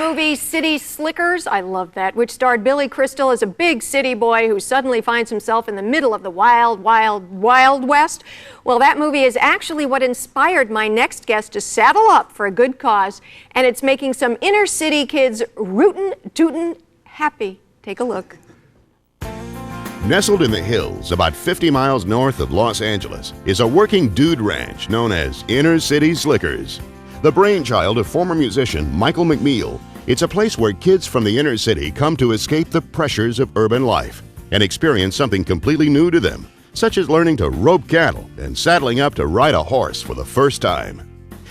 movie City Slickers? I love that, which starred Billy Crystal as a big city boy who suddenly finds himself in the middle of the wild, wild, wild West. Well, that movie is actually what inspired my next guest to saddle up for a good cause, and it's making some inner city kids rootin', tootin' happy. Take a look. Nestled in the hills about 50 miles north of Los Angeles is a working dude ranch known as Inner City Slickers. The brainchild of former musician Michael McNeil, it's a place where kids from the inner city come to escape the pressures of urban life and experience something completely new to them, such as learning to rope cattle and saddling up to ride a horse for the first time.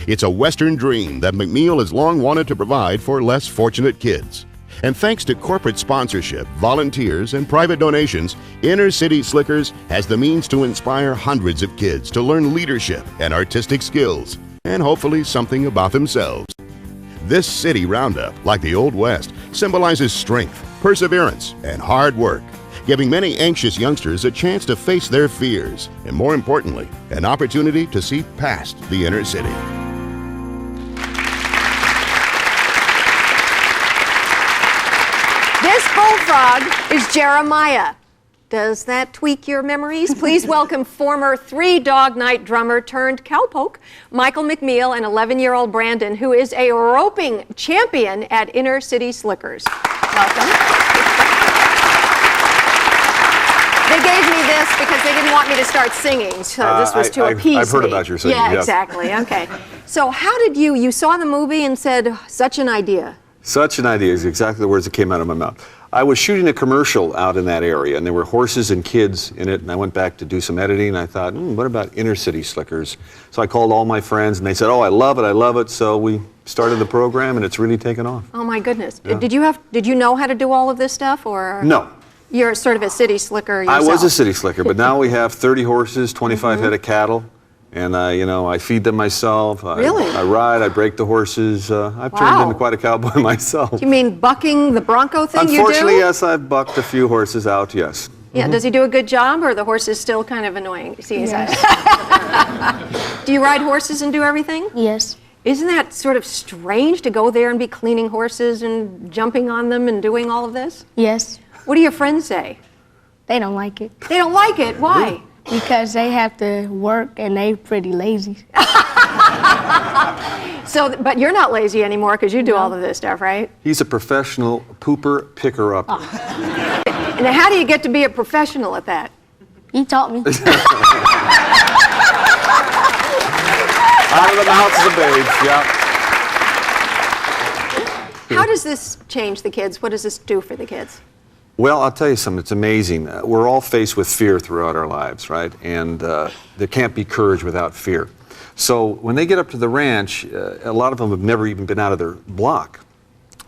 It's a Western dream that McNeil has long wanted to provide for less fortunate kids. And thanks to corporate sponsorship, volunteers, and private donations, Inner City Slickers has the means to inspire hundreds of kids to learn leadership and artistic skills, and hopefully something about themselves. This city roundup, like the Old West, symbolizes strength, perseverance, and hard work, giving many anxious youngsters a chance to face their fears, and more importantly, an opportunity to see past the inner city. This bullfrog is Jeremiah. Does that tweak your memories? Please welcome former Three Dog Night drummer turned cowpoke, Michael McNeil, and 11-year-old Brandon, who is a roping champion at Inner City Slickers. Welcome. They gave me this because they didn't want me to start singing, so this was to appease me. I've heard about your singing, yeah, yes. Exactly. Okay. So how did you saw the movie and said, such an idea? Such an idea is exactly the words that came out of my mouth. I was shooting a commercial out in that area, and there were horses and kids in it, and I went back to do some editing, and I thought, what about Inner City Slickers? So I called all my friends, and they said, oh, I love it, so we started the program, and it's really taken off. Oh, my goodness. Yeah. Did you know how to do all of this stuff, or? No. You're sort of a city slicker yourself. I was a city slicker, but now we have 30 horses, 25 head of cattle. And I feed them myself. Really? I ride, I break the horses. I've turned into quite a cowboy myself. You mean bucking the bronco thing you do? Unfortunately, yes, I've bucked a few horses out, yes. Yeah, does he do a good job, or are the horses still kind of annoying? Yes. Do you ride horses and do everything? Yes. Isn't that sort of strange to go there and be cleaning horses and jumping on them and doing all of this? Yes. What do your friends say? They don't like it. They don't like it? Why? Because they have to work and they're pretty lazy. But you're not lazy anymore because you do all of this stuff, right? He's a professional pooper picker-upper. Oh. And how do you get to be a professional at that? He taught me. Out of the mouths of the babes, yeah. How does this change the kids? What does this do for the kids? Well, I'll tell you something, it's amazing. We're all faced with fear throughout our lives, right? And there can't be courage without fear. So when they get up to the ranch, a lot of them have never even been out of their block.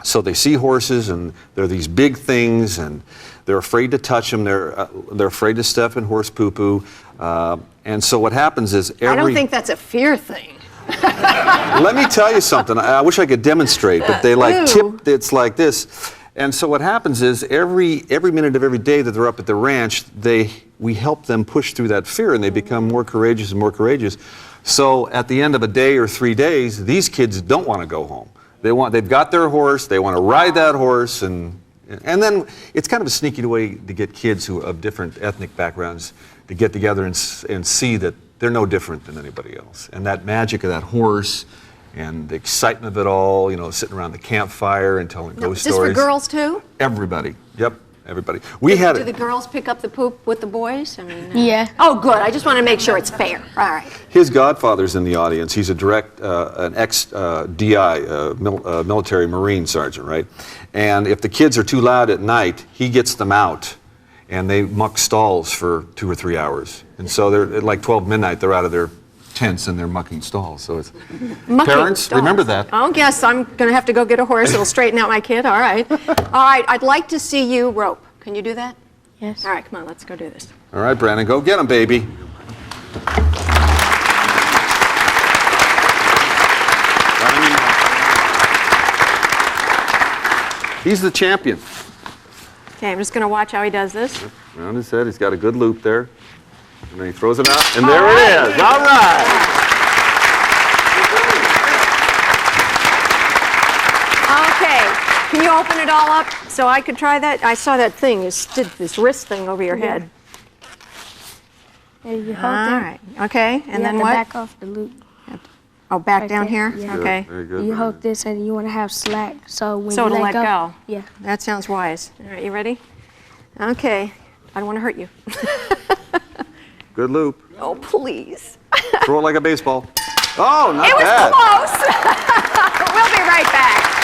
So they see horses, and they're these big things, and they're afraid to touch them. They're afraid to step in horse poo-poo. And so what happens is I don't think that's a fear thing. Let me tell you something. I wish I could demonstrate, but they tip, it's like this. And so what happens is every minute of every day that they're up at the ranch, we help them push through that fear, and they become more courageous and more courageous. So at the end of a day or 3 days, these kids don't want to go home. They've got their horse, they want to ride that horse, and then it's kind of a sneaky way to get kids who of different ethnic backgrounds to get together and see that they're no different than anybody else. And that magic of that horse and the excitement of it all, sitting around the campfire and telling ghost stories. Is this for girls too? Everybody. Yep, everybody. Do the girls pick up the poop with the boys? Yeah. Oh, good. I just want to make sure it's fair. All right. His godfather's in the audience. He's an ex-DI, military Marine sergeant, right? And if the kids are too loud at night, he gets them out, and they muck stalls for 2 or 3 hours. And so they're at like 12 midnight, they're out of their tents and they're mucking stalls. So it's parents, stalls. Remember that. Oh, yes, I'm going to have to go get a horse. It'll straighten out my kid. All right. All right, I'd like to see you rope. Can you do that? Yes. All right, come on, let's go do this. All right, Brandon, go get him, baby. He's the champion. Okay, I'm just going to watch how he does this. Around his head, he's got a good loop there. And then he throws it out, and there it is. All right. Okay. Can you open it all up so I could try that? I saw that thing. You did this wrist thing over your head. And you hold All that. right. Okay. And You then have to what? back off the loop. Oh, back Right down there. here? Yeah. Okay. Very good. You hold this and you want to have slack. So when So you it'll let go. Yeah. That sounds wise. All right, you ready? Okay. I don't want to hurt you. Good loop. Oh, please. Throw it like a baseball. Oh, not It was bad. close. We'll be right back.